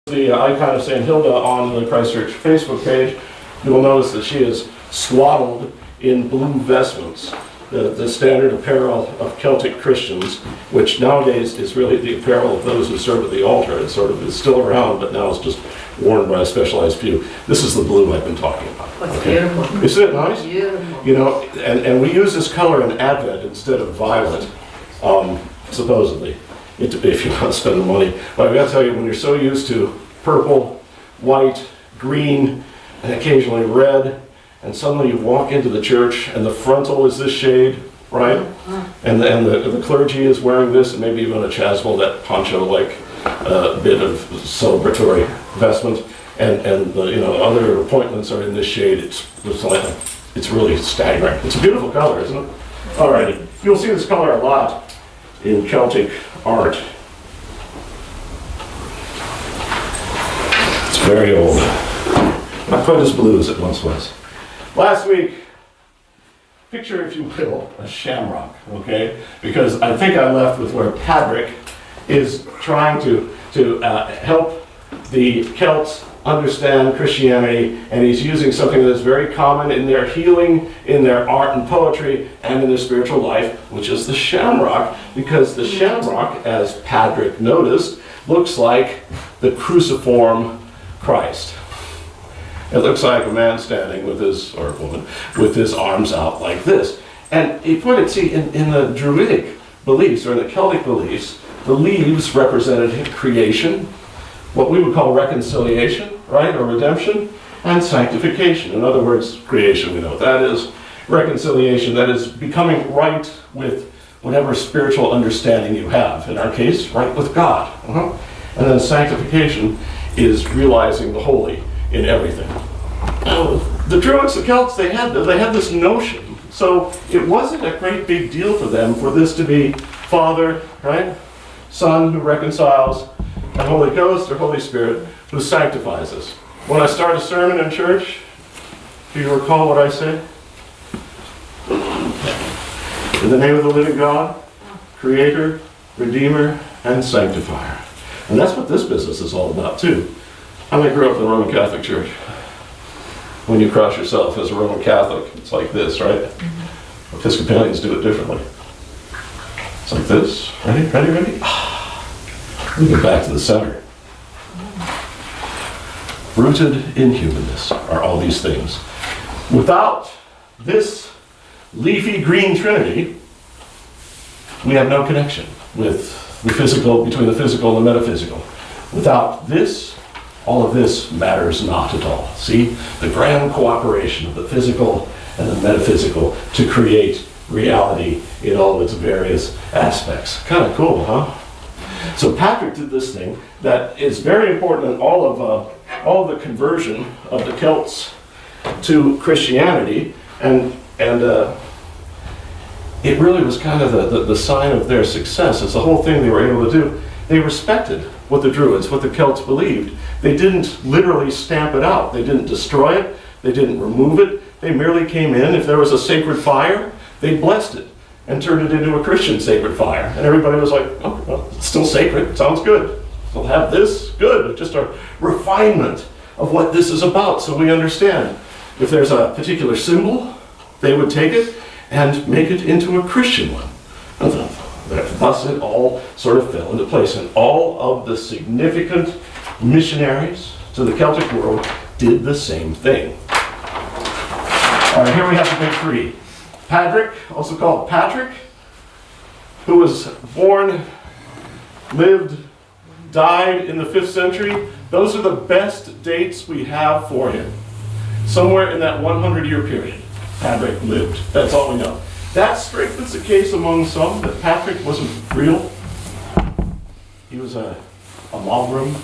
The icon of St. Hilda on the Christchurch Facebook page, you will notice that she is swaddled in blue vestments, the standard apparel of Celtic Christians, which nowadays is really the apparel of those who serve at the altar. It sort of is still around, but now it's just worn by a specialized few. This is the blue I've been talking about. That's beautiful. Isn't it nice? Beautiful. You know, and we use this color in Advent instead of violet, supposedly, if you want to spend the money. But I've got to tell you, when you're so used to purple, white, green, and occasionally red, and suddenly you walk into the church and the frontal is this shade, right? And the clergy is wearing this, and maybe even a chasuble, that poncho-like bit of celebratory vestment, and the other appointments are in this shade. It's really staggering. It's a beautiful color, isn't it? Alrighty, you'll see this color a lot in Celtic art. It's very old. Not quite as blue as it once was. Last week, picture, if you will, a shamrock, okay? Because I think I left with where Patrick is trying to help the Celts understand Christianity, and he's using something that is very common in their healing, in their art and poetry, and in their spiritual life, which is the shamrock, because the shamrock, as Patrick noticed, looks like the cruciform Christ. It looks like a man standing with his, or a woman, with his arms out like this. And he pointed, see, in the Druidic beliefs, or in the Celtic beliefs, the leaves represented creation, what we would call reconciliation, right, or redemption, and sanctification. In other words, creation, we know what that is. Reconciliation, that is becoming right with whatever spiritual understanding you have. In our case, right with God. And then sanctification is realizing the holy in everything. The Druids, the Celts, they had this notion. So it wasn't a great big deal for them for this to be Father, right, Son who reconciles, and Holy Ghost or Holy Spirit who sanctifies us. When I start a sermon in church, do you recall what I say? In the name of the living God, Creator, Redeemer, and Sanctifier. And that's what this business is all about too. I grew up in the Roman Catholic Church. When you cross yourself as a Roman Catholic, it's like this, right? Episcopalians do it differently. It's like this. Ready? Ready? Ready? We get back to the center. Rooted in humanness are all these things. Without this leafy green trinity, we have no connection with the physical, between the physical and the metaphysical. Without this, all of this matters not at all. See? The grand cooperation of the physical and the metaphysical to create reality in all of its various aspects. Kind of cool, huh? So Patrick did this thing that is very important in all of the conversion of the Celts to Christianity, and it really was kind of the sign of their success. It's the whole thing they were able to do. They respected what the Druids, what the Celts believed. They didn't literally stamp it out. They didn't destroy it. They didn't remove it. They merely came in. If there was a sacred fire, they blessed it and turned it into a Christian sacred fire. And everybody was like, oh, well, it's still sacred. Sounds good. We'll have this. Good. Just a refinement of what this is about, so we understand. If there's a particular symbol, they would take it and make it into a Christian one. Thus it all sort of fell into place. And all of the significant missionaries to the Celtic world did the same thing. All right, here we have the big three. Patrick, also called Patrick, who was born, lived, died in the 5th century. Those are the best dates we have for him. Somewhere in that 100-year period, Patrick lived. That's all we know. That strengthens the case among some that Patrick wasn't real. He was a amalgam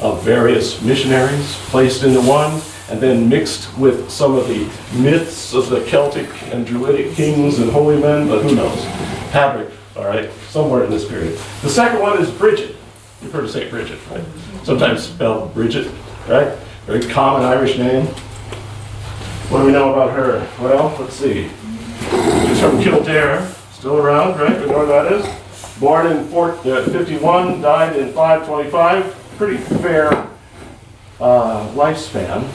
of various missionaries placed into one, and then mixed with some of the myths of the Celtic and Druidic kings and holy men, but who knows? Patrick, all right, somewhere in this period. The second one is Bridget. You've heard of St. Bridget, right? Sometimes spelled Bridget, right? Very common Irish name. What do we know about her? Well, let's see. She's from Kildare, still around, right? We know where that is. Born in 51, died in 525. Pretty fair lifespan.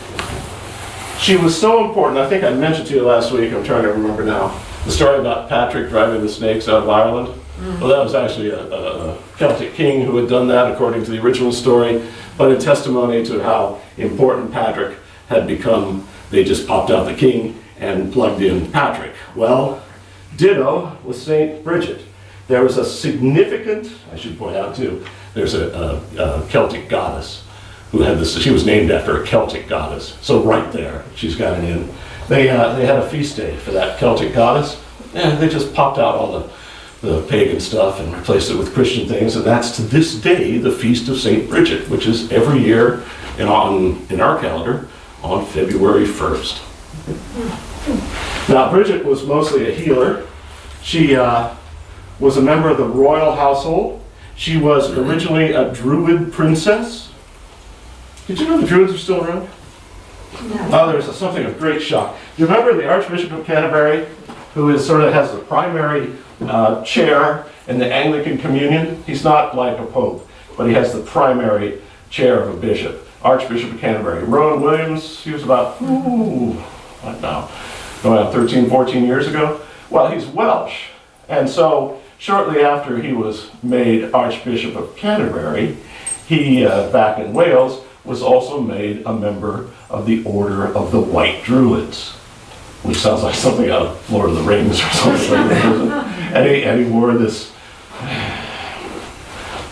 She was so important. I think I mentioned to you last week, I'm trying to remember now, the story about Patrick driving the snakes out of Ireland. Well, that was actually a Celtic king who had done that according to the original story, but in testimony to how important Patrick had become, they just popped out the king and plugged in Patrick. Well, ditto with St. Bridget. There was a significant, I should point out too, there's a Celtic goddess who had this, she was named after a Celtic goddess. So right there, she's got it in. They had a feast day for that Celtic goddess, and they just popped out all the pagan stuff and replaced it with Christian things, and that's to this day the Feast of St. Bridget, which is every year in our calendar on February 1st. Now, Bridget was mostly a healer. She was a member of the royal household. She was originally a Druid princess. Did you know the Druids are still around? No. Oh, there's something of great shock. Do you remember the Archbishop of Canterbury, who is sort of has the primary chair in the Anglican Communion? He's not like a pope, but he has the primary chair of a bishop. Archbishop of Canterbury. Rowan Williams, he was about, what now, about 13, 14 years ago. Well, he's Welsh, and so shortly after he was made Archbishop of Canterbury, he, back in Wales, was also made a member of the Order of the White Druids, which sounds like something out of Lord of the Rings or something like that. And he wore this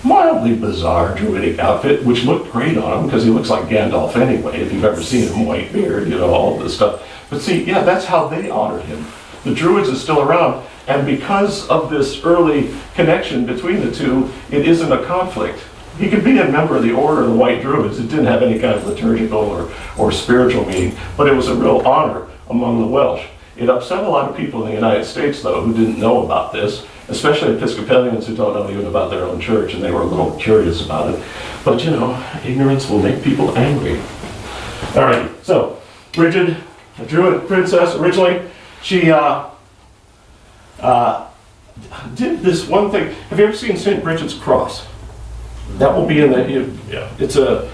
mildly bizarre druidic outfit, which looked great on him because he looks like Gandalf anyway, if you've ever seen him, white beard, you know, all this stuff. But see, yeah, that's how they honored him. The Druids is still around, and because of this early connection between the two, it isn't a conflict. He could be a member of the Order of the White Druids. It didn't have any kind of liturgical or spiritual meaning, but it was a real honor among the Welsh. It upset a lot of people in the United States, though, who didn't know about this, especially Episcopalians who don't know even about their own church, and they were a little curious about it. But, you know, ignorance will make people angry. All right, so Bridget, a Druid princess originally, she did this one thing. Have you ever seen St. Bridget's cross? That will be in the, it's a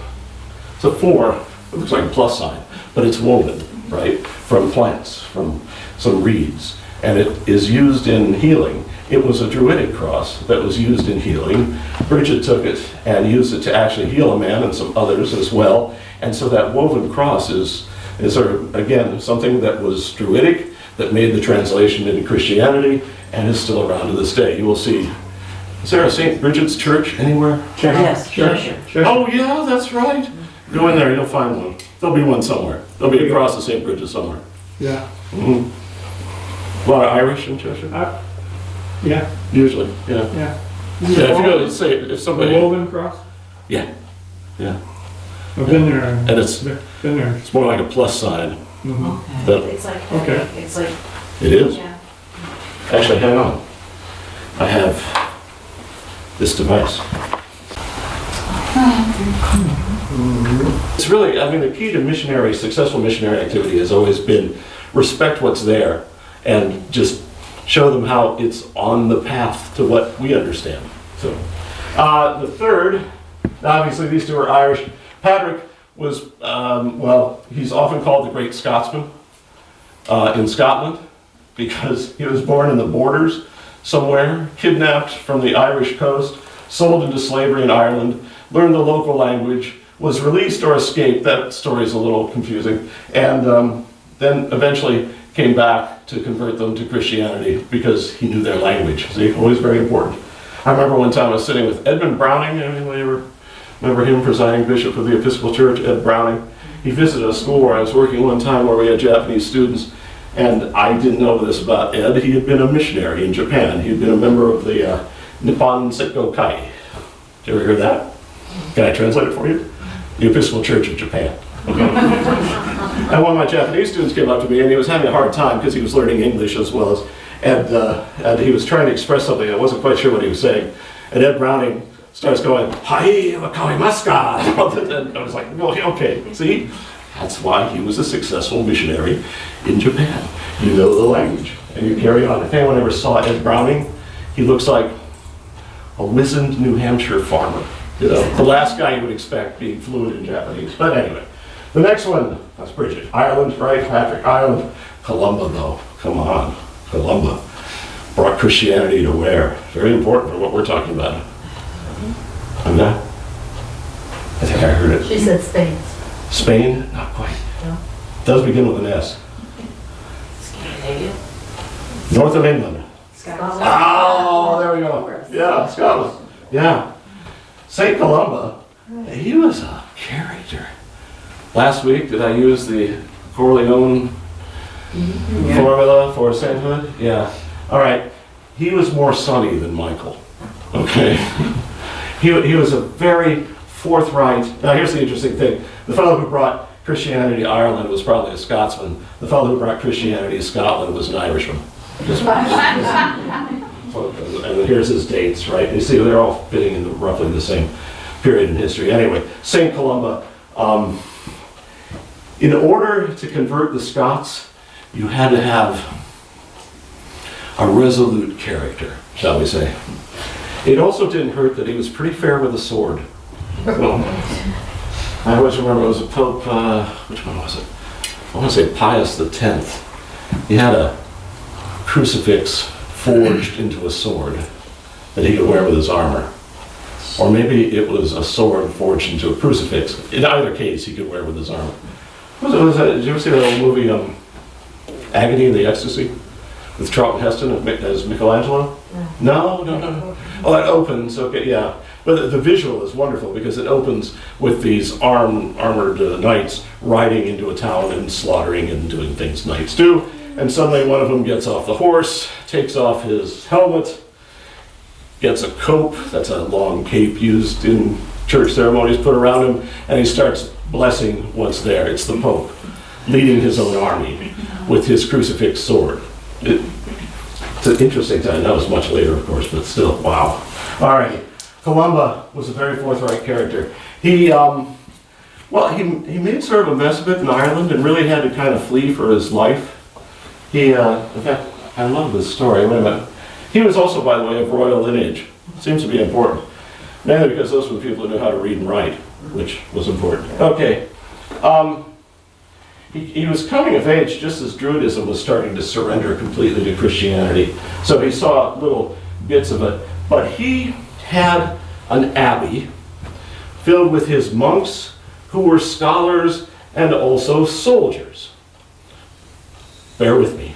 form, it looks like a plus sign, but it's woven, right, from plants, from some reeds, and it is used in healing. It was a Druidic cross that was used in healing. Bridget took it and used it to actually heal a man and some others as well, and so that woven cross is sort of, again, something that was Druidic, that made the translation into Christianity, and is still around to this day. You will see. Is there a St. Bridget's church anywhere? Yes, Cheshire. Oh yeah, that's right. Go in there, you'll find one. There'll be one somewhere. There'll be a cross of St. Bridget somewhere. Yeah. Mm-hmm. A lot of Irish in Cheshire? Yeah. Usually, yeah. Yeah. Yeah, if you go, say, if somebody... The woven cross? Yeah, yeah. I've been there. And it's been there. It's more like a plus sign. Mm-hmm. That, It's like, Okay. it's like, it is. yeah. Actually, hang on. I have this device. It's really, I mean, the key to successful missionary activity has always been respect what's there and just show them how it's on the path to what we understand. So, the third, obviously these two are Irish. Patrick was, well, he's often called the Great Scotsman in Scotland because he was born in the borders somewhere, kidnapped from the Irish coast, sold into slavery in Ireland, learned the local language, was released or escaped. That story is a little confusing. And then eventually came back to convert them to Christianity because he knew their language. See, always very important. I remember one time I was sitting with Edmund Browning. Anybody ever remember him, presiding bishop of the Episcopal Church, Ed Browning? He visited a school where I was working one time where we had Japanese students, and I didn't know this about Ed. He had been a missionary in Japan. He had been a member of the Nippon Setko Kai. Did you ever hear that? Can I translate it for you? The Episcopal Church of Japan. Okay. And one of my Japanese students came up to me, and he was having a hard time because he was learning English as well as, and he was trying to express something. I wasn't quite sure what he was saying. And Ed Browning starts going, "Hai wakawemasu ka?" And I was like, well, okay, see? That's why he was a successful missionary in Japan. You know the language, and you carry on. If anyone ever saw Ed Browning, he looks like a wizened New Hampshire farmer. You know, the last guy you would expect being fluent in Japanese. But anyway, the next one, that's Bridget. Ireland, right? Patrick, Ireland. Columba, though. Come on. Columba brought Christianity to where? Very important for what we're talking about. I'm not? I think I heard it. She said Spain. Spain? Not quite. No. Does begin with an S. Scandinavia. North of England. Scotland. Oh, there we go. Yeah, Scotland. Yeah. St. Columba, he was a character. Last week, did I use the Corleone formula for sainthood? Yeah. All right. He was more sunny than Michael. Okay. He was a very forthright. Now, here's the interesting thing. The fellow who brought Christianity to Ireland was probably a Scotsman. The fellow who brought Christianity to Scotland was an Irishman. And here's his dates, right? You see, they're all fitting in roughly the same period in history. Anyway, St. Columba, in order to convert the Scots, you had to have a resolute character, shall we say. It also didn't hurt that he was pretty fair with a sword. Well, I always remember it was a Pope, which one was it? I want to say Pius X. He had a crucifix forged into a sword that he could wear with his armor. Or maybe it was a sword forged into a crucifix. In either case, he could wear with his armor. Did you ever see that old movie, Agony and the Ecstasy? With Charlton Heston as Michelangelo? No. Oh, that opens, okay, yeah. But the visual is wonderful because it opens with these armored knights riding into a town and slaughtering and doing things knights do. And suddenly one of them gets off the horse, takes off his helmet, gets a cope, that's a long cape used in church ceremonies, put around him, and he starts blessing what's there. It's the Pope leading his own army with his crucifix sword. It's an interesting time. That was much later, of course, but still, wow. All right. Columba was a very forthright character. He made sort of a mess of it in Ireland and really had to kind of flee for his life. In fact, I love this story. Wait a minute. He was also, by the way, of royal lineage. Seems to be important. Mainly because those were the people who knew how to read and write, which was important. Okay. He was coming of age just as Druidism was starting to surrender completely to Christianity. So he saw little bits of it. But he had an abbey filled with his monks who were scholars and also soldiers. Bear with me.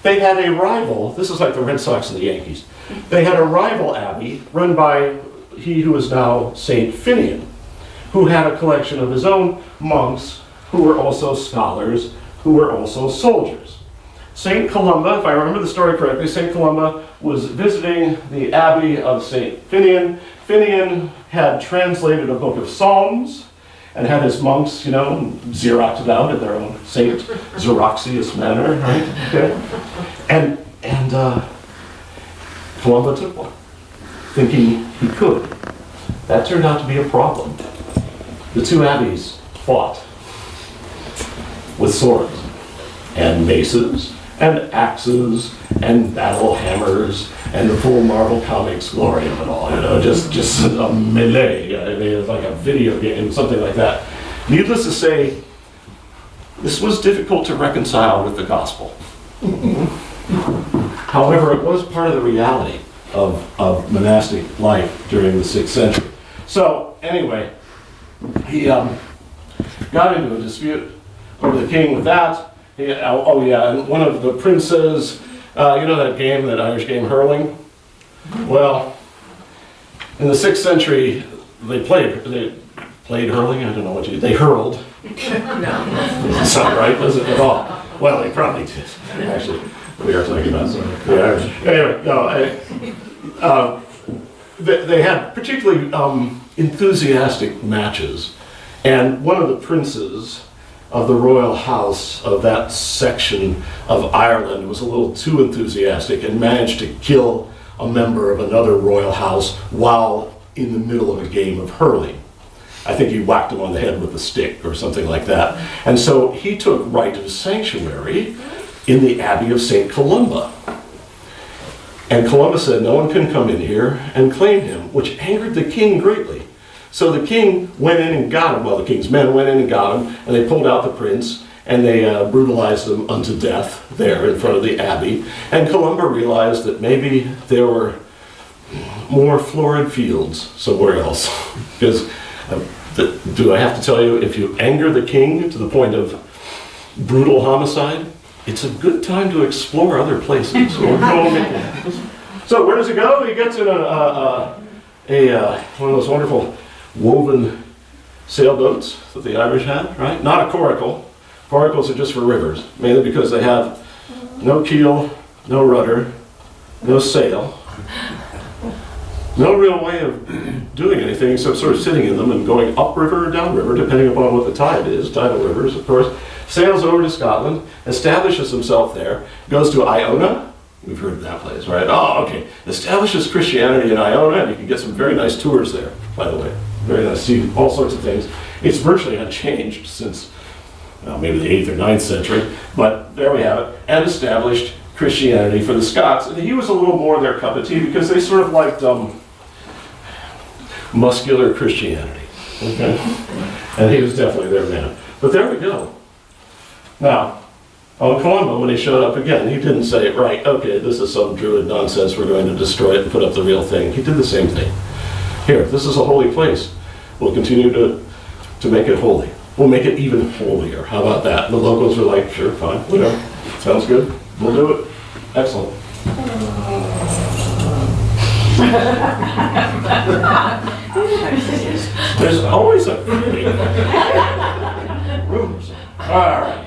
They had a rival, this is like the Red Sox and the Yankees. They had a rival abbey run by he who is now Saint Finian, who had a collection of his own monks who were also scholars, who were also soldiers. St. Columba, if I remember the story correctly, St. Columba was visiting the abbey of St. Finian. Finian had translated a book of Psalms and had his monks, Xeroxed it out in their own St. Xeroxius manner, right? Okay. And Columba took one, thinking he could. That turned out to be a problem. The two abbeys fought with swords and maces and axes and battle hammers and the full Marvel Comics glory of it all, just a melee. I mean, it's like a video game, something like that. Needless to say, this was difficult to reconcile with the gospel. However, it was part of the reality of monastic life during the 6th century. So, anyway, he got into a dispute over the king with that. And one of the princes, that game, that Irish game, hurling? Well, in the 6th century, they played hurling? I don't know what they hurled. Doesn't sound right, does it at all? Well, they probably did. Actually, we are talking about the Irish. Anyway, no, they had particularly enthusiastic matches. And one of the princes of the royal house of that section of Ireland was a little too enthusiastic and managed to kill a member of another royal house while in the middle of a game of hurling. I think he whacked him on the head with a stick or something like that. And so he took right of sanctuary in the Abbey of St. Columba. And Columba said, no one can come in here and claim him, which angered the king greatly. So the king went in and got him, well, the king's men went in and got him, and they pulled out the prince, and they brutalized him unto death there in front of the abbey. And Columba realized that maybe there were more florid fields somewhere else. Because, do I have to tell you, if you anger the king to the point of brutal homicide, it's a good time to explore other places. So where does he go? He gets in one of those wonderful woven sailboats that the Irish have, right? Not a coracle. Coracles are just for rivers, mainly because they have no keel, no rudder, no sail, no real way of doing anything except sort of sitting in them and going upriver or downriver, depending upon what the tide is. Tidal rivers, of course. Sails over to Scotland, establishes himself there, goes to Iona. We've heard of that place, right? Oh, okay. Establishes Christianity in Iona, and you can get some very nice tours there, by the way. Very nice, see all sorts of things. It's virtually unchanged since, well, maybe the 8th or 9th century, but there we have it. And established Christianity for the Scots. And he was a little more their cup of tea because they sort of liked muscular Christianity. Okay? And he was definitely their man. But there we go. Now, on Columba, when he showed up again, he didn't say, right, okay, this is some druid nonsense, we're going to destroy it and put up the real thing. He did the same thing. Here, this is a holy place. We'll continue to make it holy. We'll make it even holier. How about that? And the locals were like, sure, fine, whatever. Sounds good. We'll do it. Excellent. There's always a rumors. All right.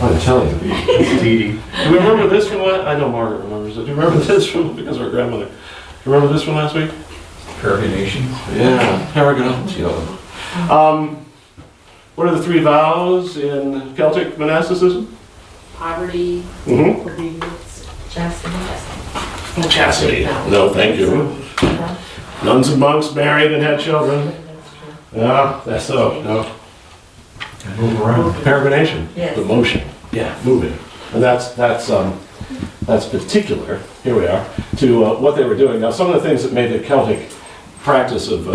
I'm telling you. Do you remember this from last? I know Margaret remembers it. Do you remember this from, because of her grandmother? Do you remember this from last week? Peregrination. Yeah, peregrinatio. What are the 3 vows in Celtic monasticism? Poverty, Mm-hmm. obedience, chastity. Chastity. No, thank you. Nuns and monks married and had children. No, that's so. No. Move around. Peregrination. Yes. The motion. Yeah, moving. And that's particular. Here we are to what they were doing. Now, some of the things that made the Celtic practice of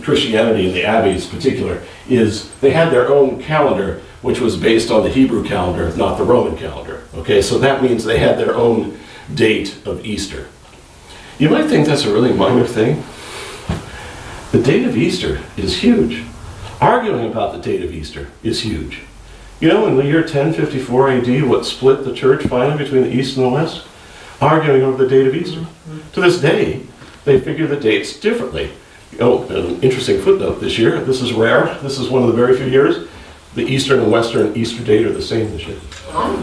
Christianity in the abbeys particular is they had their own calendar, which was based on the Hebrew calendar, not the Roman calendar. Okay, so that means they had their own date of Easter. You might think that's a really minor thing. The date of Easter is huge. Arguing about the date of Easter is huge. You know, in the year 1054 AD, what split the church finally between the East and the West? Arguing over the date of Easter. To this day, they figure the dates differently. Oh, an interesting footnote this year. This is rare. This is one of the very few years. The Eastern and Western Easter date are the same this year.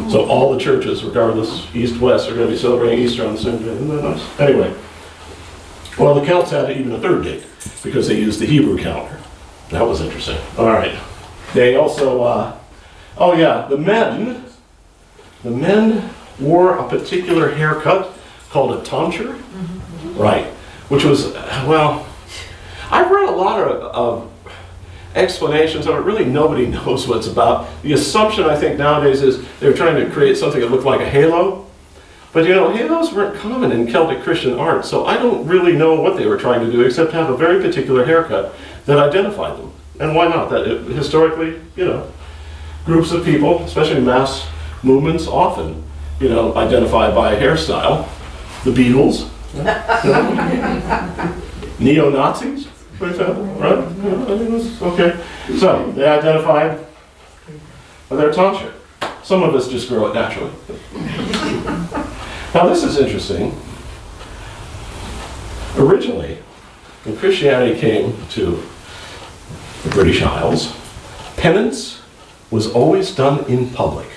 So all the churches, regardless, East-West, are going to be celebrating Easter on the same day. Isn't that nice? Anyway. Well, the Celts had even a third date because they used the Hebrew calendar. That was interesting. All right. They also, oh yeah, the men wore a particular haircut called a tonsure. Mm-hmm. Right. Which was, well, I've read a lot of explanations of it. Really, nobody knows what it's about. The assumption, I think, nowadays is they were trying to create something that looked like a halo. But you know, halos weren't common in Celtic Christian art, so I don't really know what they were trying to do except have a very particular haircut that identified them. And why not? Historically, you know, groups of people, especially mass movements, often, you know, identified by a hairstyle. The Beatles, you know, neo-Nazis, for example, right? You know, I mean, that's okay. So they identified by their tonsure. Some of us just grow it naturally. Now this is interesting. Originally, when Christianity came to the British Isles, penance was always done in public.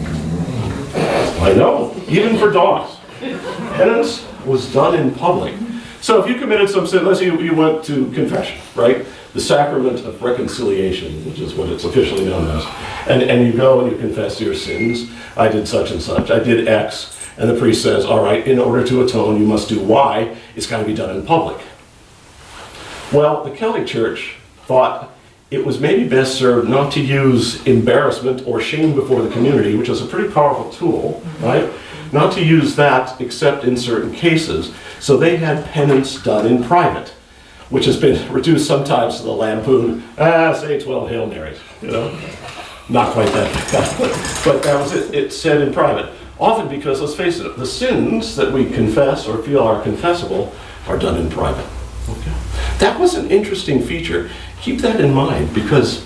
I know, even for dogs. Penance was done in public. So if you committed some sin, let's say you went to confession, right? The sacrament of reconciliation, which is what it's officially known as. And you go and you confess your sins. I did such and such, I did X. And the priest says, all right, in order to atone, you must do Y. It's got to be done in public. Well, the Celtic Church thought it was maybe best served not to use embarrassment or shame before the community, which is a pretty powerful tool, right? Not to use that except in certain cases. So they had penance done in private, which has been reduced sometimes to the lampoon, say 12 Hail Marys, you know? Not quite that bad, but that was it. It's said in private. Often because, let's face it, the sins that we confess or feel are confessable are done in private. Okay? That was an interesting feature. Keep that in mind, because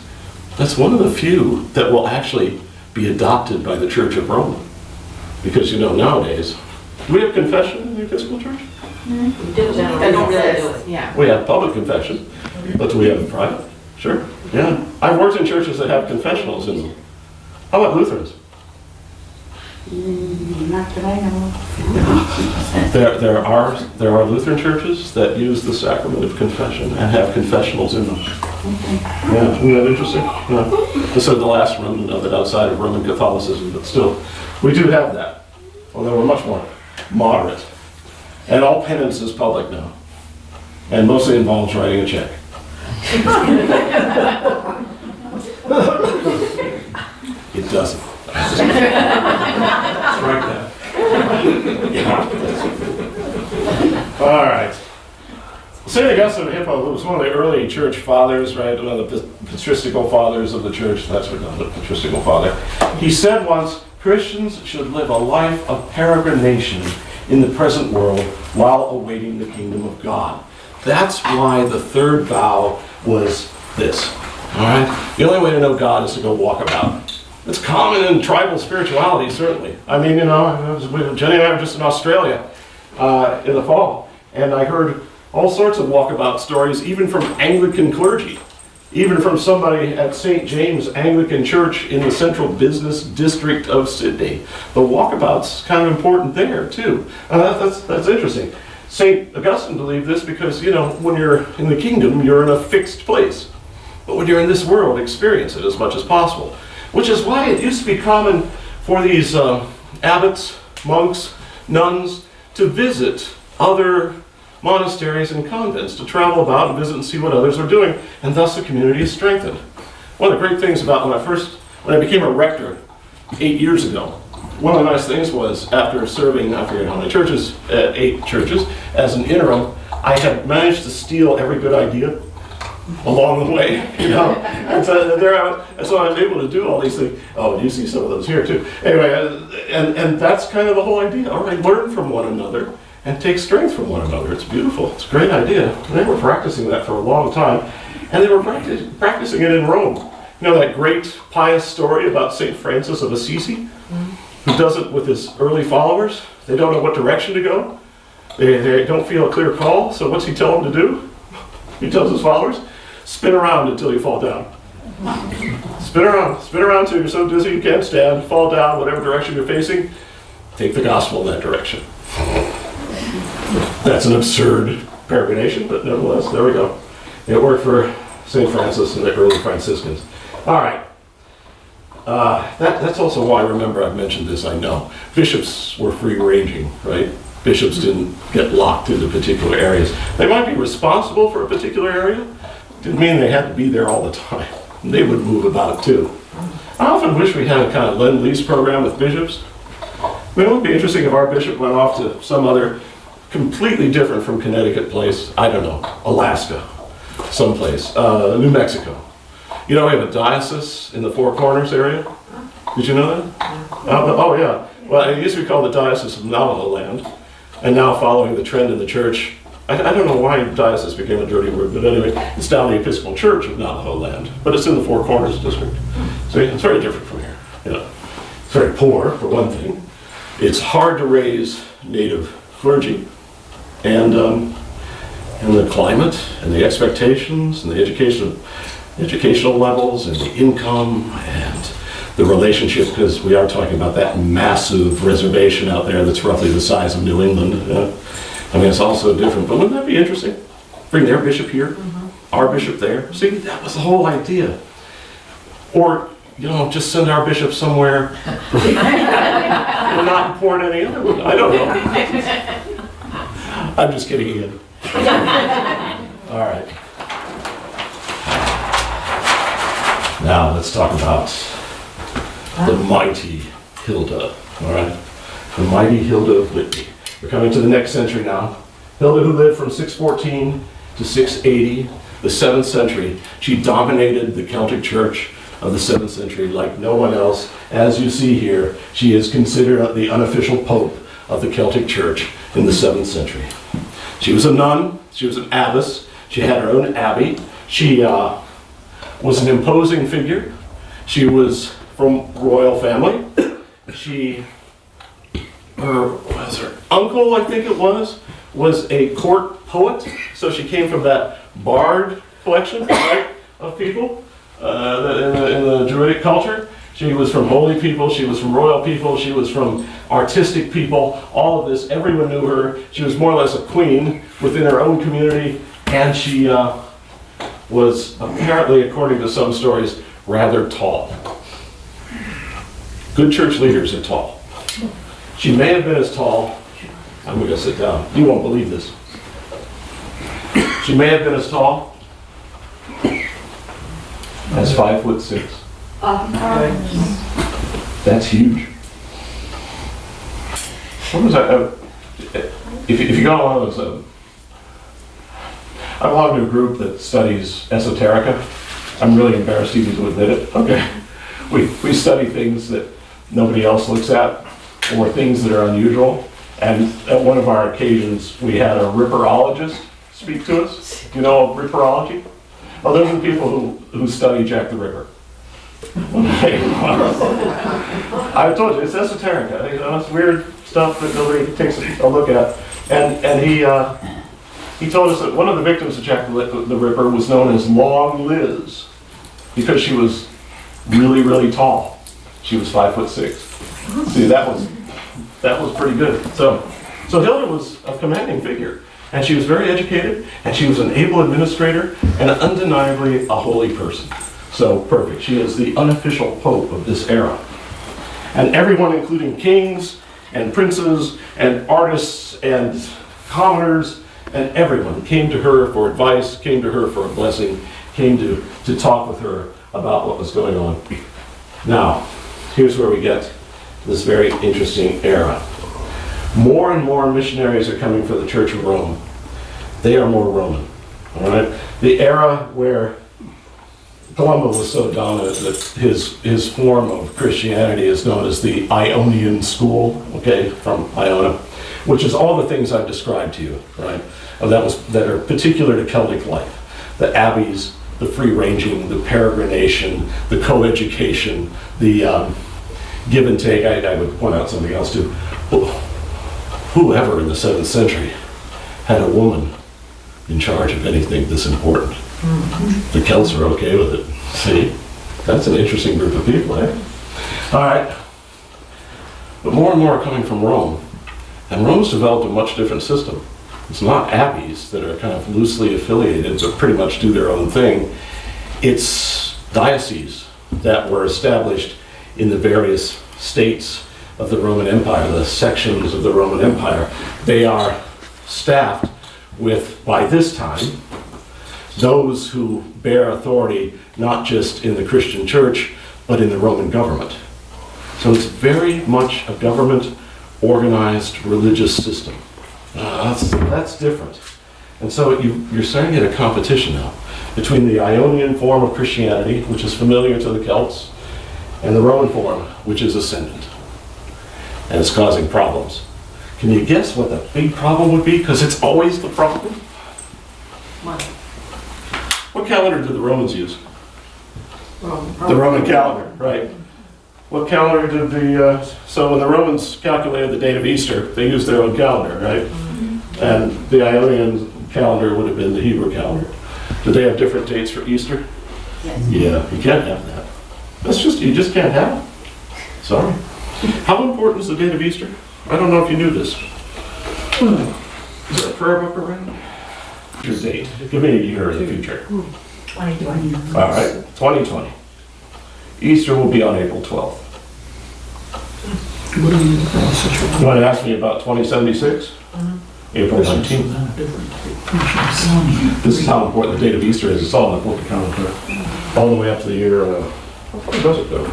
that's one of the few that will actually be adopted by the Church of Rome. Because, you know, nowadays, do we have confession in the Episcopal Church? They don't really do it. Yeah. We have public confession, but do we have private? Sure, yeah. I've worked in churches that have confessionals in them. How about Lutherans? Not that I know. There are Lutheran churches that use the sacrament of confession and have confessionals in them. Yeah, isn't that interesting? Yeah. This is the last remnant of it outside of Roman Catholicism, but still, we do have that. Although we're much more moderate. And all penance is public now. And mostly involves writing a check. It doesn't. Strike that. All right. St. Augustine of Hippo was one of the early church fathers, right? One of the patristical fathers of the church. That's what the patristical father. He said once, Christians should live a life of peregrination in the present world while awaiting the kingdom of God. That's why the third vow was this. All right? The only way to know God is to go walk about. It's common in tribal spirituality, certainly. I mean, you know, Jenny and I were just in Australia in the fall, and I heard all sorts of walkabout stories, even from Anglican clergy, even from somebody at St. James Anglican Church in the central business district of Sydney. The walkabout's kind of important there, too. That's interesting. St. Augustine believed this because, you know, when you're in the kingdom, you're in a fixed place. But when you're in this world, experience it as much as possible. Which is why it used to be common for these abbots, monks, nuns to visit other monasteries and convents, to travel about and visit and see what others are doing, and thus the community is strengthened. One of the great things about when I became a rector 8 years ago, one of the nice things was after serving, I forget how many churches, 8 churches, as an interim, I had managed to steal every good idea along the way, you know. And so I was able to do all these things. Oh, you see some of those here too. Anyway, and that's kind of the whole idea. All right, learn from one another and take strength from one another. It's beautiful. It's a great idea. And they were practicing that for a long time, and they were practicing it in Rome. You know that great pious story about St. Francis of Assisi, who does it with his early followers? They don't know what direction to go. They don't feel a clear call, so what's he tell them to do? He tells his followers, spin around until you fall down. Spin around till you're so dizzy you can't stand, fall down, whatever direction you're facing, take the gospel in that direction. That's an absurd peregrination, but nevertheless, there we go. It worked for St. Francis and the early Franciscans. All right. That's also why, remember, I've mentioned this, I know. Bishops were free-ranging, right? Bishops didn't get locked into particular areas. They might be responsible for a particular area. Didn't mean they had to be there all the time. They would move about too. I often wish we had a kind of Lend-Lease program with bishops. I mean, it would be interesting if our bishop went off to some other completely different from Connecticut place, I don't know, Alaska, someplace, New Mexico. You know, we have a diocese in the Four Corners area. Did you know that? Oh, yeah. Well, it used to be called the Diocese of Navajo Land, and now following the trend in the church, I don't know why diocese became a dirty word, but anyway, it's now the Episcopal Church of Navajo Land, but it's in the Four Corners district. So it's very different from here. You know, it's very poor, for one thing. It's hard to raise native clergy, and the climate, and the expectations, and the educational levels, and the income, and the relationship, because we are talking about that massive reservation out there that's roughly the size of New England. I mean, it's also different, but wouldn't that be interesting? Bring their bishop here, our bishop there. See, that was the whole idea. Or, you know, just send our bishop somewhere and not import any other one. I don't know. I'm just kidding, Ian. All right. Now let's talk about the mighty Hilda, all right? The mighty Hilda of Whitby. We're coming to the next century now. Hilda, who lived from 614 to 680, the 7th century. She dominated the Celtic Church of the 7th century like no one else. As you see here, she is considered the unofficial pope of the Celtic Church in the 7th century. She was a nun, she was an abbess, she had her own abbey. She was an imposing figure. She was from royal family. Her uncle, I think it was a court poet. So she came from that bard collection, right, of people in the Druidic culture. She was from holy people, she was from royal people, she was from artistic people, all of this, everyone knew her. She was more or less a queen within her own community, and she was apparently, according to some stories, rather tall. Good church leaders are tall. She may have been as tall, I'm going to sit down, you won't believe this. She may have been as tall as 5'6". That's huge. What was that? If you go on those, I belong to a group that studies esoterica. I'm really embarrassed even to admit it. Okay, we study things that nobody else looks at, or things that are unusual. And at one of our occasions, we had a ripperologist speak to us. Do you know ripperology? Well, those are the people who study Jack the Ripper. I told you, it's esoterica. You know, it's weird stuff that nobody takes a look at. And he told us that one of the victims of Jack the Ripper was known as Long Liz because she was really, really tall. She was 5'6". See, that was pretty good. So Hilda was a commanding figure, and she was very educated, and she was an able administrator, and undeniably a holy person. So perfect. She is the unofficial pope of this era. And everyone, including kings and princes and artists and commoners and everyone, came to her for advice, came to her for a blessing, came to talk with her about what was going on. Now, here's where we get this very interesting era. More and more missionaries are coming for the Church of Rome. They are more Roman, all right? The era where Columbus was so dominant that his form of Christianity is known as the Ionian school, okay, from Iona, which is all the things I've described to you, right? That are particular to Celtic life. The abbeys, the free-ranging, the peregrination, the co-education, the give and take. I would point out something else too. Whoever in the 7th century had a woman in charge of anything this important? Mm-hmm. The Celts are okay with it. See? That's an interesting group of people, eh? All right. But more and more are coming from Rome. And Rome's developed a much different system. It's not abbeys that are kind of loosely affiliated but pretty much do their own thing. It's dioceses that were established in the various states of the Roman Empire, the sections of the Roman Empire. They are staffed with, by this time, those who bear authority not just in the Christian church, but in the Roman government. So it's very much a government-organized religious system. That's different. And so you're starting to get a competition now between the Ionian form of Christianity, which is familiar to the Celts, and the Roman form, which is ascendant. And it's causing problems. Can you guess what the big problem would be? Because it's always the problem. What calendar did the Romans use? The Roman calendar, right. What calendar did so when the Romans calculated the date of Easter, they used their own calendar, right? Mm-hmm. And the Ionian calendar would have been the Hebrew calendar. Did they have different dates for Easter? Yes. Yeah, you can't have that. You just can't have it. Sorry. How important is the date of Easter? I don't know if you knew this. Is there a prayer book around? Your date. Give me a year in the future. 2020. All right, 2020. Easter will be on April 12th. You want to ask me about 2076? April 19th. This is how important the date of Easter is. It's all in the book of calendar. all the way up to the year, where does it go?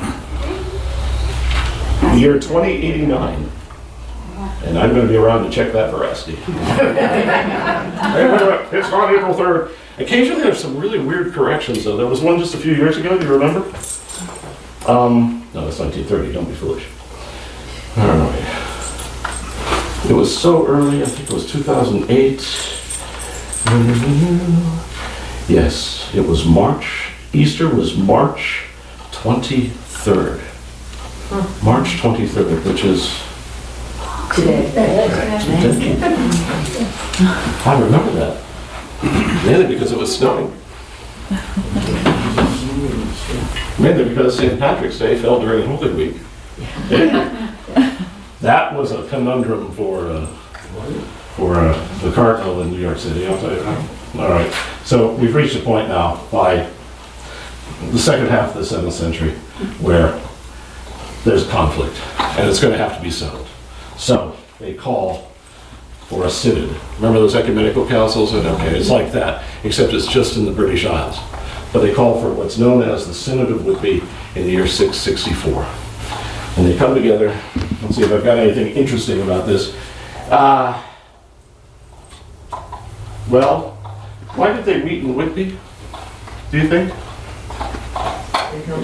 The year 2089. And I'm going to be around to check that veracity. It's not April 3rd. Occasionally there's some really weird corrections, though. There was one just a few years ago, do you remember? No, it's 1930, don't be foolish. All right. It was so early, I think it was 2008. Yes, it was March. Easter was March 23rd. March 23rd, which is... Today. I remember that. Mainly because it was snowing. Mainly because St. Patrick's Day fell during Holy Week. That was a conundrum for the Cardinal in New York City, I'll tell you that. All right, so we've reached a point now by the second half of the 7th century where there's conflict, and it's going to have to be settled. So they call for a synod. Remember those ecumenical councils? Okay, it's like that, except it's just in the British Isles. But they call for what's known as the Synod of Whitby in the year 664. And they come together. Let's see if I've got anything interesting about this. Well, why did they meet in Whitby? Do you think?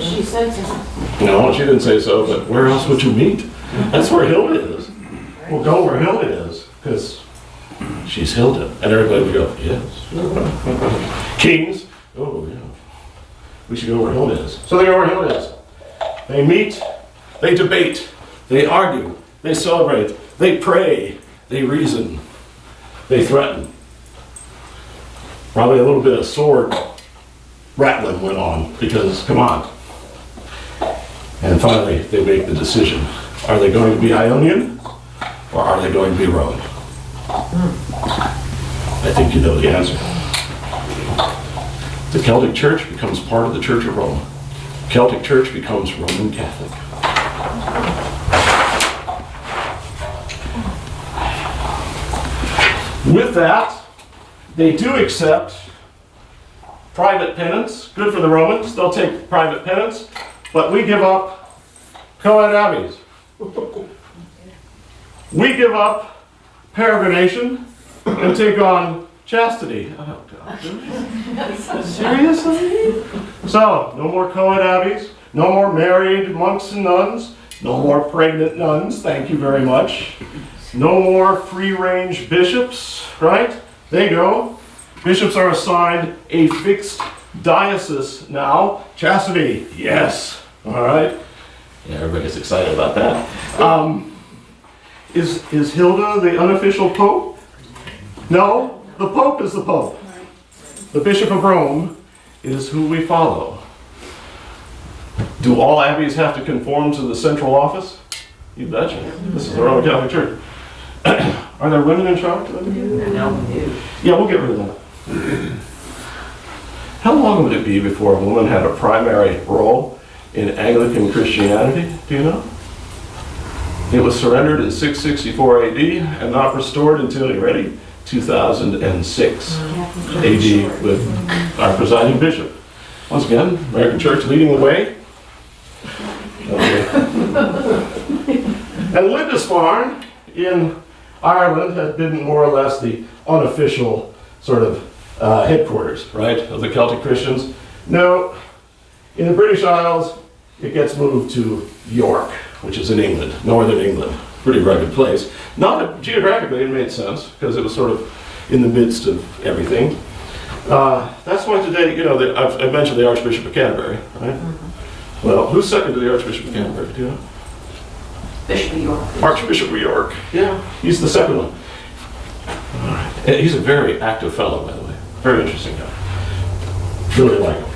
She said so. No, she didn't say so, but where else would you meet? That's where Hilda is. We'll go where Hilda is, because she's Hilda. And everybody would go, yes. Kings, oh yeah. We should go where Hilda is. So they go where Hilda is. They meet, they debate, they argue, they celebrate, they pray, they reason, they threaten. Probably a little bit of sword rattling went on, because, come on. And finally, they make the decision. Are they going to be Ionian, or are they going to be Roman? I think you know the answer. The Celtic Church becomes part of the Church of Rome. Celtic Church becomes Roman Catholic. With that, they do accept private penance. Good for the Romans. They'll take private penance. But we give up co-ed abbeys. We give up peregrination and take on chastity. Oh, God. Seriously? So, no more co-ed abbeys, no more married monks and nuns, no more pregnant nuns, thank you very much. No more free-range bishops, right? They go. Bishops are assigned a fixed diocese now. Chastity, yes. All right. Yeah, everybody's excited about that. Is Hilda the unofficial pope? No, the pope is the pope. The Bishop of Rome is who we follow. Do all abbeys have to conform to the central office? You betcha. This is the Roman Catholic Church. Are there women in charge? No. Yeah, we'll get rid of that. How long would it be before a woman had a primary role in Anglican Christianity? Do you know? It was surrendered in 664 AD and not restored until, you ready? 2006 AD with our presiding bishop. Once again, American Church leading the way. Okay. And Lindisfarne in Ireland has been more or less the unofficial sort of headquarters, right, of the Celtic Christians. No, in the British Isles, it gets moved to York, which is in England, northern England. Pretty rugged place. Not geographically, it made sense, because it was sort of in the midst of everything. That's why today, you know, I mentioned the Archbishop of Canterbury, right? Mm-hmm. Well, who's second to the Archbishop of Canterbury, do you know? Bishop of York. Archbishop of York. Yeah, he's the second one. All right. And he's a very active fellow, by the way. Very interesting guy. Really like him.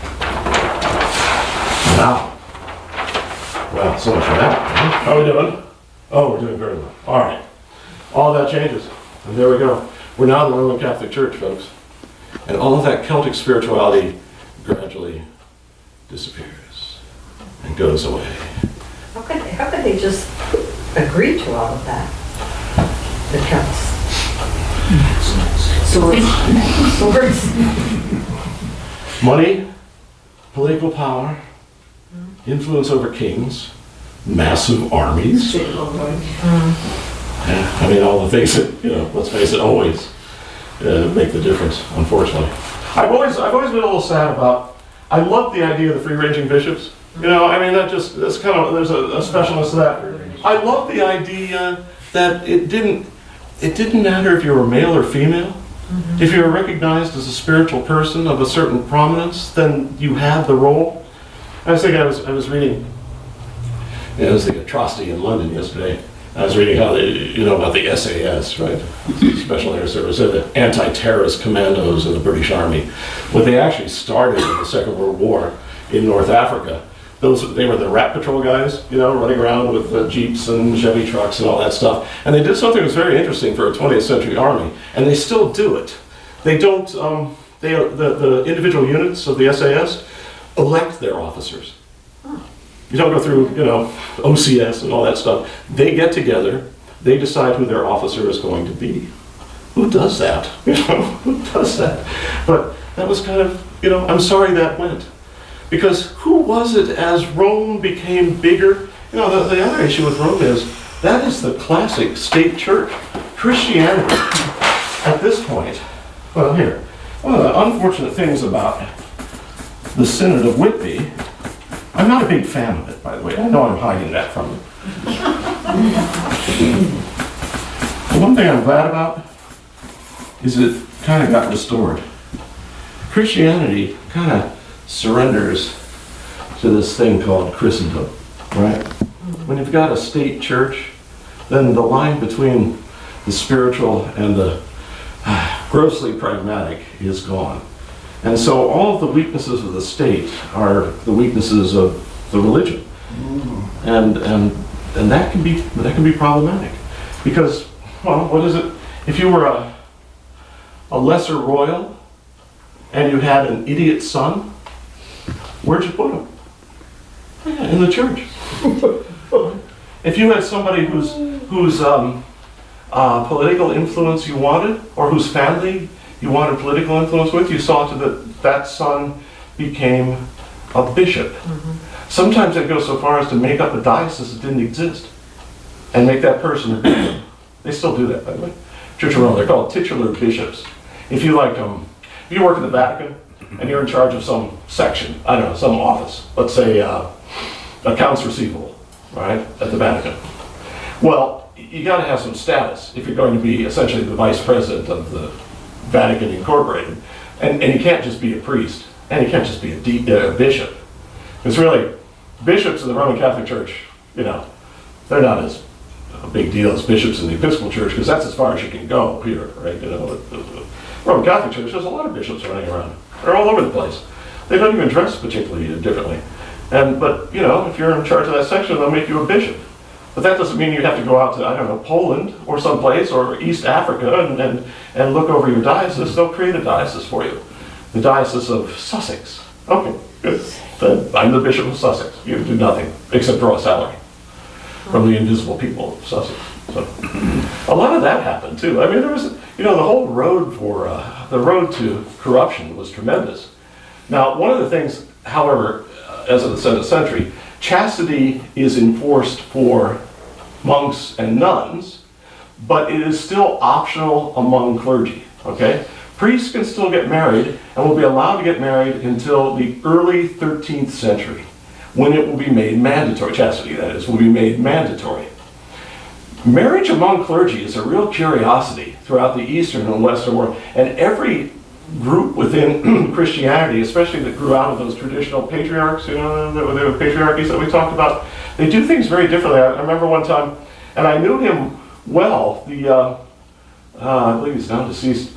Wow. Wow, so much for that. How are we doing? Oh, we're doing very well. All right. All that changes. And there we go. We're now the Roman Catholic Church, folks. And all of that Celtic spirituality gradually disappears and goes away. How could they just agree to all of that? The Celts. Swords. Money, political power, influence over kings, massive armies. Yeah, I mean, all the things that, let's face it, always make the difference, unfortunately. I've always been a little sad about, I love the idea of the free-ranging bishops. I mean, that's kind of, there's a specialness to that. I love the idea that it didn't matter if you were male or female. If you were recognized as a spiritual person of a certain prominence, then you had the role. I was thinking, I was reading, it was the atrocity in London yesterday. I was reading how about the SAS, right? Special Air Service, the anti-terrorist commandos of the British Army. What they actually started in the Second World War in North Africa. They were the rat patrol guys, running around with jeeps and Chevy trucks and all that stuff. And they did something that was very interesting for a 20th century army, and they still do it. They don't. The individual units of the SAS elect their officers. You don't go through, OCS and all that stuff. They get together, they decide who their officer is going to be. Who does that? Who does that? But that was kind of, I'm sorry that went. Because who was it as Rome became bigger? The other issue with Rome is, that is the classic state church. Christianity, at this point, one of the unfortunate things about the Synod of Whitby, I'm not a big fan of it, by the way. I know I'm hiding that from you. The one thing I'm glad about is it kind of got restored. Christianity kind of surrenders to this thing called Christendom, right? When you've got a state church, then the line between the spiritual and the grossly pragmatic is gone. And so all of the weaknesses of the state are the weaknesses of the religion. And that can be problematic. Because, what is it? If you were a lesser royal and you had an idiot son, where'd you put him? In the church. If you had somebody whose political influence you wanted, or whose family you wanted political influence with, you saw to that son became a bishop. Sometimes they go so far as to make up a diocese that didn't exist and make that person a bishop. They still do that, by the way. Church of Rome, they're called titular bishops. If you if you work at the Vatican and you're in charge of some section, I don't know, some office, let's say accounts receivable, right, at the Vatican. Well, you got to have some status if you're going to be essentially the vice president of the Vatican Incorporated. And you can't just be a priest, and you can't just be a bishop. It's really, bishops in the Roman Catholic Church, they're not as a big deal as bishops in the Episcopal Church, because that's as far as you can go here, right? The Roman Catholic Church, there's a lot of bishops running around. They're all over the place. They don't even dress particularly differently. But if you're in charge of that section, they'll make you a bishop. But that doesn't mean you have to go out to, Poland or someplace, or East Africa and look over your diocese. They'll create a diocese for you. The Diocese of Sussex. Okay, good. Then I'm the Bishop of Sussex. You do nothing except draw a salary from the invisible people of Sussex. So a lot of that happened too. I mean, there was, the whole road the road to corruption was tremendous. Now, one of the things, however, as of the 7th century, chastity is enforced for monks and nuns, but it is still optional among clergy, okay? Priests can still get married and will be allowed to get married until the early 13th century, when it will be made mandatory. Chastity, that is, will be made mandatory. Marriage among clergy is a real curiosity throughout the Eastern and Western world, and every group within Christianity, especially that grew out of those traditional patriarchs, the patriarchies that we talked about, they do things very differently. I remember one time, and I knew him well, I believe he's now deceased,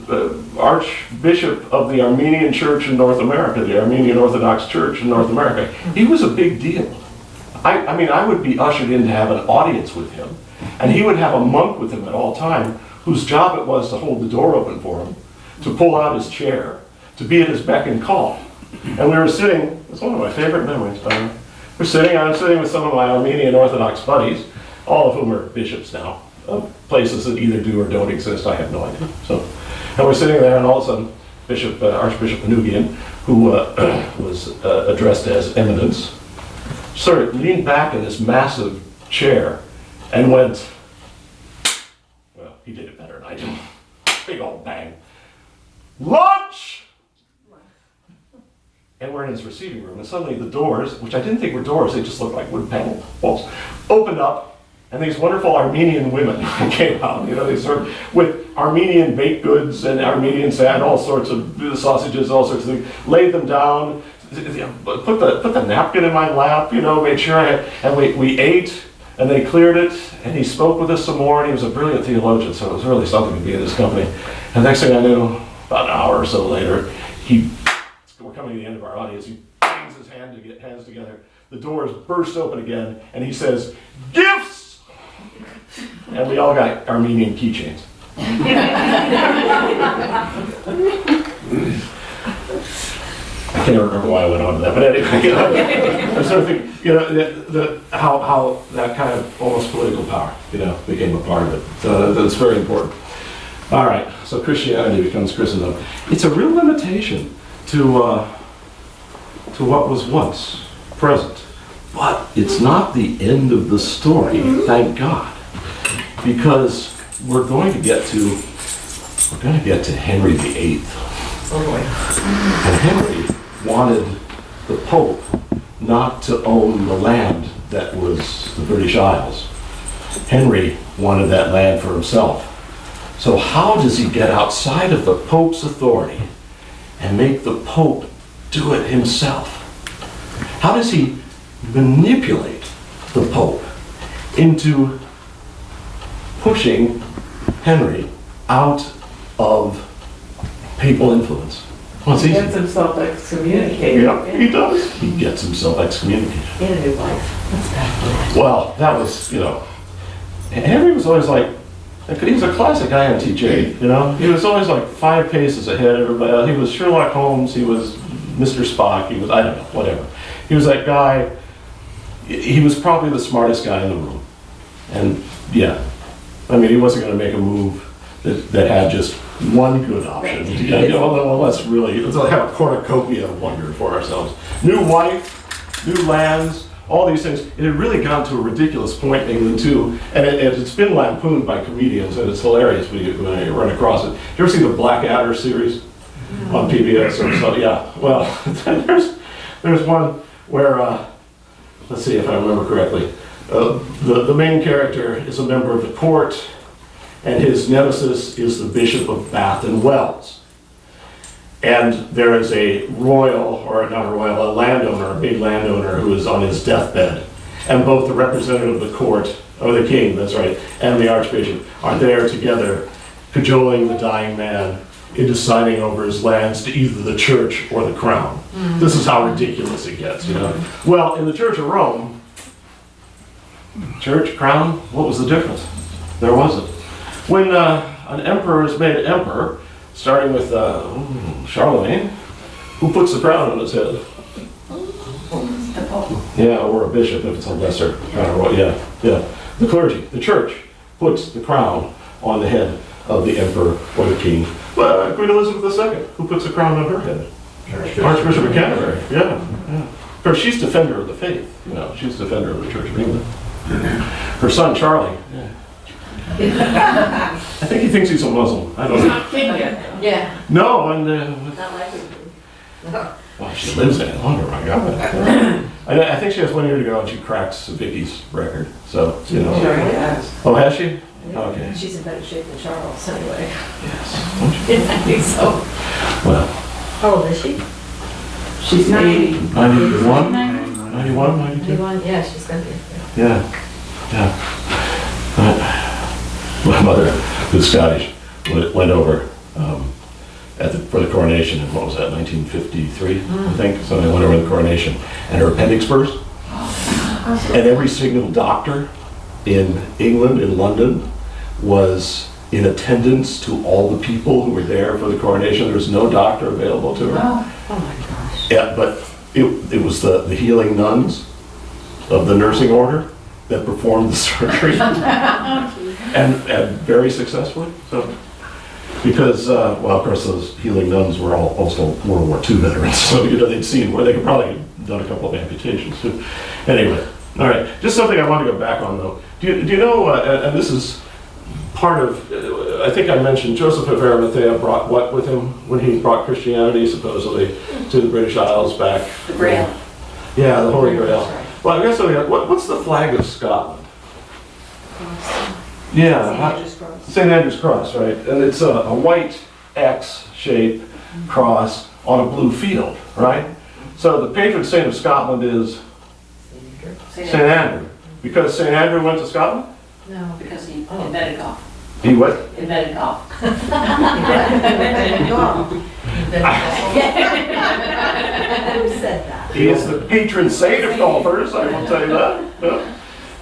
Archbishop of the Armenian Church in North America, the Armenian Orthodox Church in North America. He was a big deal. I mean, I would be ushered in to have an audience with him, and he would have a monk with him at all time, whose job it was to hold the door open for him, to pull out his chair, to be at his beck and call. And we were sitting, it's one of my favorite memories, by the way. I'm sitting with some of my Armenian Orthodox buddies, all of whom are bishops now, of places that either do or don't exist, I have no idea. And we're sitting there, and all of a sudden, Archbishop Panugian, who was addressed as Eminence, sort of leaned back in this massive chair and went, well, he did it better than I did. Big old bang. Lunch! And we're in his receiving room, and suddenly the doors, which I didn't think were doors, they just looked like wood panel walls, opened up, and these wonderful Armenian women came out, they sort of, with Armenian baked goods and Armenian sand, all sorts of sausages, all sorts of things, laid them down, put the napkin in my lap, made sure I had, and we ate, and they cleared it, and he spoke with us some more, and he was a brilliant theologian, so it was really something to be in his company. And next thing I knew, about an hour or so later, we're coming to the end of our audience, he bangs his hands together, the doors burst open again, and he says, "Gifts!" And we all got Armenian keychains. I can't remember why I went on to that, but anyway, I sort of think, how that kind of almost political power, became a part of it. So that's very important. All right, so Christianity becomes Christendom. It's a real limitation to what was once present, but it's not the end of the story. Thank God, because we're going to get to Henry VIII. And Henry wanted the Pope not to own the land that was the British Isles. Henry wanted that land for himself. So how does he get outside of the Pope's authority and make the Pope do it himself? How does he manipulate the Pope into pushing Henry out of papal influence? Well, it's He easy. gets himself excommunicated. Yeah, he does. He gets himself excommunicated. He had a new wife. That's bad. Well, that was, Henry was always like, he was a classic INTJ, He was always like 5 paces ahead of everybody else. He was Sherlock Holmes, he was Mr. Spock, he was, I don't know, whatever. He was that guy, he was probably the smartest guy in the room. And yeah, he wasn't going to make a move that had just one good option. Let's have a cornucopia of wonder for ourselves. New wife, new lands, all these things. It had really gone to a ridiculous point in England too, and it's been lampooned by comedians, and it's hilarious when you run across it. You ever see the Blackadder series on PBS or so? Yeah. Well, there's one where let's see if I remember correctly. The main character is a member of the court, and his nemesis is the Bishop of Bath and Wells. And there is a landowner, a big landowner who is on his deathbed. And both the representative of the court, or the king, that's right, and the archbishop are there together, cajoling the dying man into signing over his lands to either the church or the crown. This is how ridiculous it gets, Well, in the Church of Rome, church, crown, what was the difference? There wasn't. When an emperor is made emperor, starting with Charlemagne, who puts the crown on his head? The Pope. Yeah, or a bishop if it's a lesser crown. Yeah. The clergy, the church, puts the crown on the head of the emperor or the king. Well, Queen Elizabeth II, who puts the crown on her head? Archbishop of Canterbury. Yeah. Of course, she's defender of the faith. She's defender of the Church of England. Her son Charlie. I think he thinks he's a Muslim. I don't know. Not king yet. Yeah. No, and Not likely to be. well, she lives any longer. My God. I think she has 1 year to go, and she cracks Vicky's record. So Sure he has. Oh, has she? Okay. She's in better shape than Charles anyway. Yes. I think so. Well, How old is she? She's 80. 91, 92. Yeah, she's gonna be. Yeah. My mother, who's Scottish, went over for the coronation in, what was that, 1953, I think? So I went over the coronation, and her appendix burst. And every single doctor in England, in London, was in attendance to all the people who were there for the coronation. There was no doctor available to her. Oh my gosh. Yeah, but it was the healing nuns of the nursing order that performed the surgery. and very successfully. So Because, well, of course, those healing nuns were all also World War II veterans, so, they'd seen where they could probably have done a couple of amputations too. Anyway, all right, just something I want to go back on though. Do you know, and this is part of, I think I mentioned Joseph of Arimathea brought what with him when he brought Christianity supposedly to the British Isles back? The Grail. Yeah, the Holy Grail. Well, I guess what's the flag of Scotland? Yeah, St. Andrew's Cross, right? And it's a white X-shaped cross on a blue field, right? So the patron saint of Scotland is St. Andrew. Because St. Andrew went to Scotland? No, because he invented golf. He what? Invented golf. Who said that? He is the patron saint of golfers, I will tell you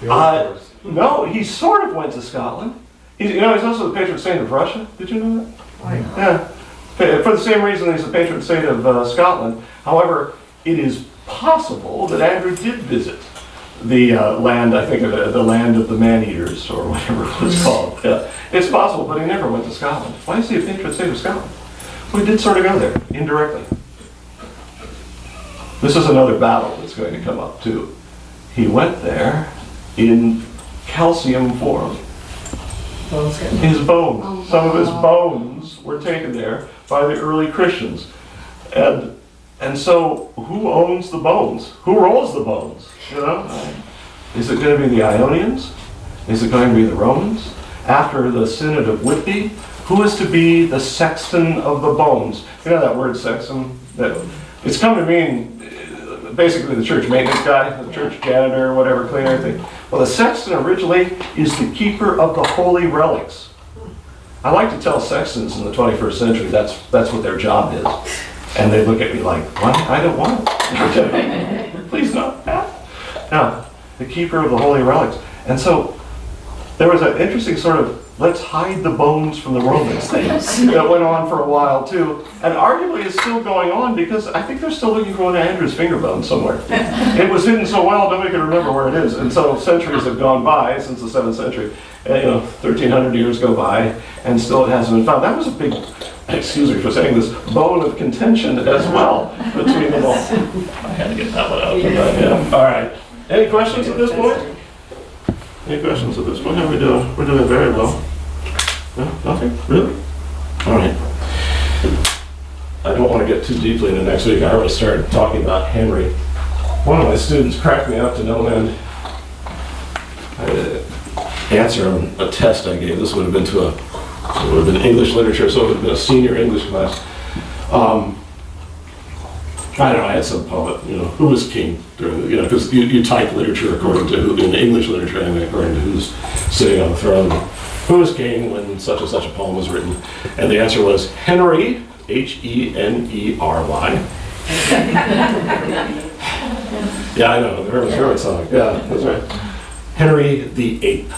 that. No, he sort of went to Scotland. He's also the patron saint of Russia. Did you know that? Why not? Yeah. For the same reason he's the patron saint of Scotland. However, it is possible that Andrew did visit the land, I think, the land of the man-eaters, or whatever it was called. Yeah. It's possible, but he never went to Scotland. Why is he a patron saint of Scotland? Well, he did sort of go there, indirectly. This is another battle that's going to come up, too. He went there in calcium form. His bones. Some of his bones were taken there by the early Christians. And so, who owns the bones? Who rolls the bones? Is it going to be the Ionians? Is it going to be the Romans? After the Synod of Whitby, who is to be the sexton of the bones? You know that word sexton? It's come to mean basically the church maintenance guy, the church janitor, whatever, clean everything. Well, the sexton originally is the keeper of the holy relics. I like to tell sextons in the 21st century that's what their job is. And they look at me like, what? I don't want it. Please no. Now, the keeper of the holy relics. And so there was an interesting sort of let's hide the bones from the Romans thing that went on for a while too. And arguably is still going on because I think they're still looking for one of Andrew's finger bones somewhere. It was hidden so well nobody can remember where it is. And so centuries have gone by since the 7th century. 1,300 years go by and still it hasn't been found. That was a big, excuse me for saying this, bone of contention as well between them all. I had to get that one out. Yeah. All right. Any questions at this point? Any questions at this point? How are we doing? We're doing very well. No? Nothing? Really? All right. I don't want to get too deeply into next week. I already started talking about Henry. One of my students cracked me up to no end. I had to answer on a test I gave. This would have been English literature, so it would have been a senior English class. I don't know, I had some poet, who was king during, because you type literature according to who, in English literature anyway, according to who's sitting on the throne. Who was king when such and such a poem was written? And the answer was Henry, Henery. Yeah, I know, the Hermit song. Yeah, that's right. Henry the Ape.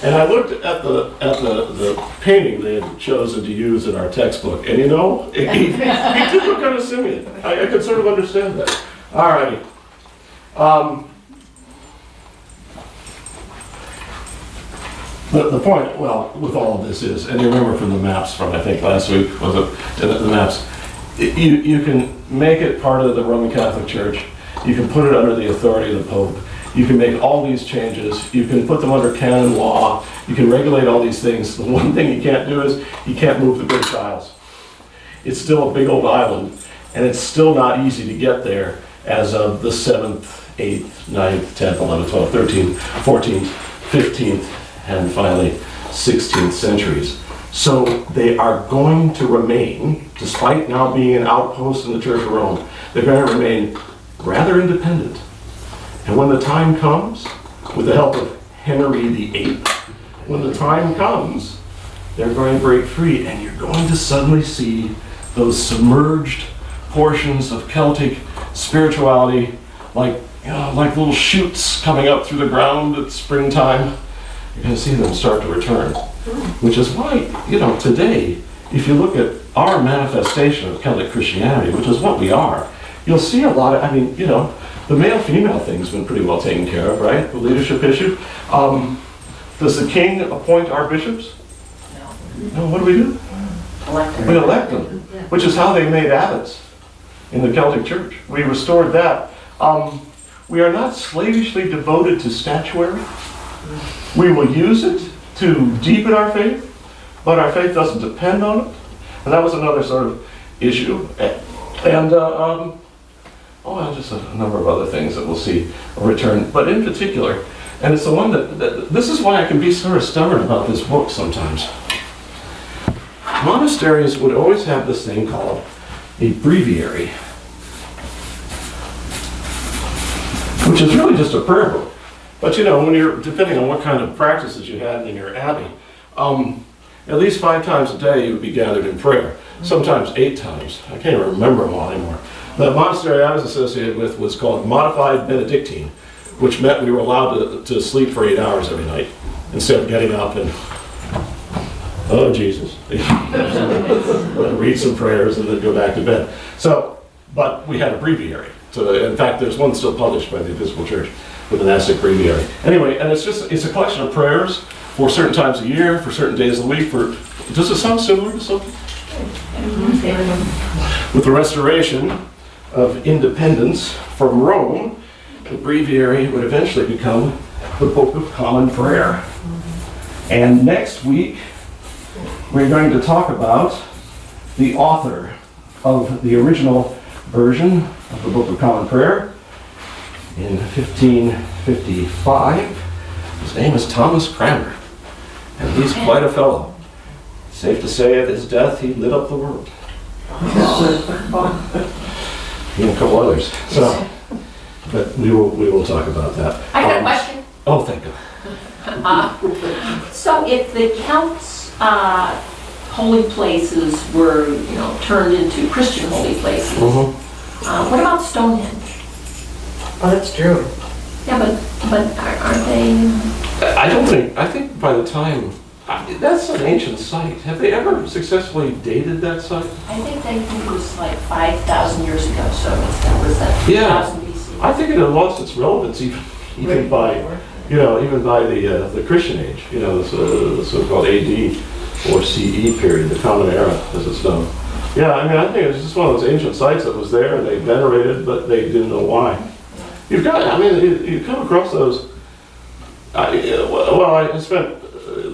And I looked at the painting they had chosen to use in our textbook, and he did look kind of simian. I could sort of understand that. All righty. The point, well, with all of this is, and you remember from the maps from, I think, last week, was it, the maps, you can make it part of the Roman Catholic Church, you can put it under the authority of the Pope, you can make all these changes, you can put them under canon law, you can regulate all these things. The one thing you can't do is, you can't move the British Isles. It's still a big old island, and it's still not easy to get there as of the 7th, 8th, 9th, 10th, 11th, 12th, 13th, 14th, 15th, and finally 16th centuries. So they are going to remain, despite now being an outpost in the Church of Rome, they're going to remain rather independent. And when the time comes, with the help of Henry VIII, when the time comes, they're going to break free, and you're going to suddenly see those submerged portions of Celtic spirituality, like little shoots coming up through the ground at springtime. You're going to see them start to return. Which is why, today, if you look at our manifestation of Celtic Christianity, which is what we are, you'll see a lot of, the male-female thing's been pretty well taken care of, right? The leadership issue. Does the king appoint our bishops? No. No, what do we do? Elected. We elect them, which is how they made abbots in the Celtic Church. We restored that. We are not slavishly devoted to statuary. We will use it to deepen our faith, but our faith doesn't depend on it. And that was another sort of issue. And just a number of other things that we'll see return. But in particular, and it's the one that this is why I can be sort of stubborn about this book sometimes. Monasteries would always have this thing called a breviary, which is really just a prayer book. But you know, when you're, depending on what kind of practices you had in your abbey, at least 5 times a day you would be gathered in prayer, sometimes 8 times. I can't even remember them all anymore. The monastery I was associated with was called Modified Benedictine, which meant we were allowed to sleep for 8 hours every night instead of getting up and, oh Jesus, read some prayers and then go back to bed. So, but we had a breviary. So in fact, there's one still published by the Episcopal Church, the monastic breviary. Anyway, and it's a collection of prayers for certain times of year, for certain days of the week. Does it sound similar to something? With the restoration of independence from Rome, the breviary would eventually become the Book of Common Prayer. And next week, we're going to talk about the author of the original version of the Book of Common Prayer in 1555. His name is Thomas Cranmer, and he's quite a fellow. Safe to say at his death, he lit up the world. He and a couple others. So, but we will talk about that. I got a question. Oh, thank God. So if the Celts' holy places were, turned into Christian holy places, what about Stonehenge? Oh, that's true. Yeah, but aren't they? I think by the time, that's an ancient site. Have they ever successfully dated that site? I think it was like 5,000 years ago, so that was that 2000 BC. I think it had lost its relevance even by the Christian age, the so-called AD or CE period, the Common Era, as it's known. Yeah, I think it's just one of those ancient sites that was there, and they venerated, but they didn't know why. You come across those. I spent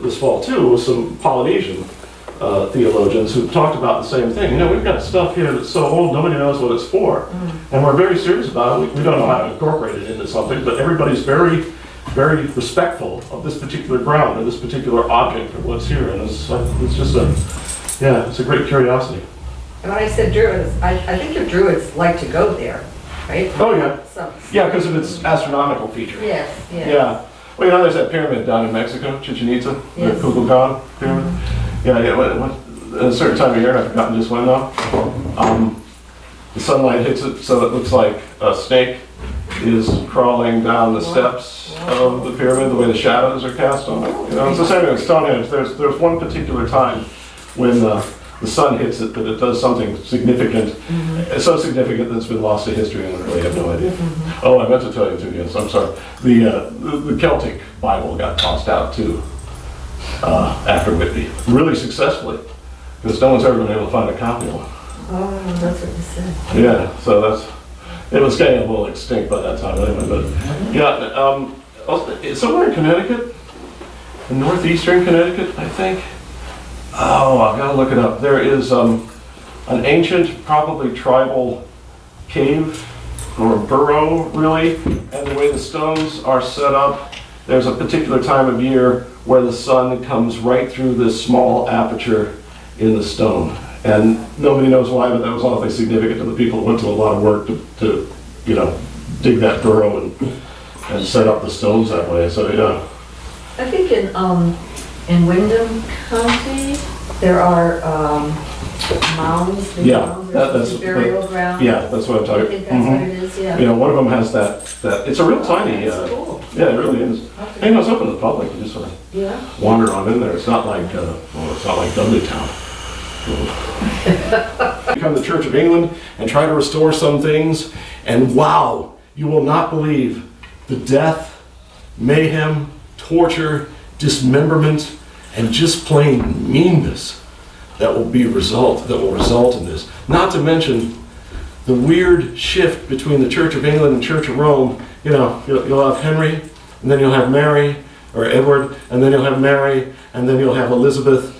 this fall too with some Polynesian theologians who talked about the same thing. We've got stuff here that's so old, nobody knows what it's for. And we're very serious about it. We don't know how to incorporate it into something, but everybody's very, very respectful of this particular ground or this particular object or what's here. And it's just it's a great curiosity. And when I said Druids, I think your Druids like to go there, right? Oh, yeah. So, Yeah, because of its astronomical feature. yes. Yeah. Well, there's that pyramid down in Mexico, Chichen Itza, Yes. the Kukulkan pyramid. Yeah. At a certain time of year, I've forgotten just when now, the sunlight hits it, so it looks like a snake is crawling down the steps of the pyramid, the way the shadows are cast on it. It's the same with Stonehenge. There's one particular time when the sun hits it that it does something significant. It's so significant that it's been lost to history and I really have no idea. Oh, I meant to tell you too, yes, I'm sorry. The Celtic Bible got tossed out too after Whitby, really successfly, because no one's ever been able to find a copy of one. Oh, that's what you said. Yeah, so it was getting a little extinct by that time anyway, but somewhere in Connecticut, in northeastern Connecticut, I think. Oh, I've got to look it up. There is an ancient, probably tribal cave or burrow, really, and the way the stones are set up, there's a particular time of year where the sun comes right through this small aperture in the stone. And nobody knows why, but that was awfully significant to the people who went to a lot of work to dig that burrow and set up the stones that way. So, yeah. I think in Wyndham County, there are mounds. That's burial ground. Yeah, that's what I'm I talking think that's what it is, yeah. One of them has that it's a real tiny, That's cool. yeah, it really is. And it's open to the public, you just sort of Yeah. wander on in there. It's not like, it's not like Dudley Town. Become the Church of England and try to restore some things, and wow, you will not believe the death, mayhem, torture, dismemberment and just plain meanness that will result in this. Not to mention the weird shift between the Church of England and Church of Rome. You know, you'll have Henry, and then you'll have Mary, or Edward, and then you'll have Mary, and then you'll have Elizabeth.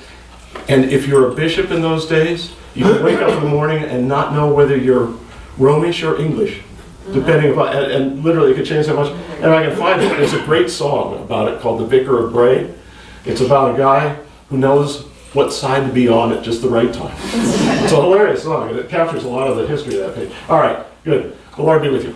And if you're a bishop in those days, you can wake up in the morning and not know whether you're Romish or English, depending upon, and literally it could change so much. And I can find it, there's a great song about it called The Vicar of Bray. It's about a guy who knows what side to be on at just the right time. It's a hilarious song, and it captures a lot of the history of that page. All right, good. The Lord be with you.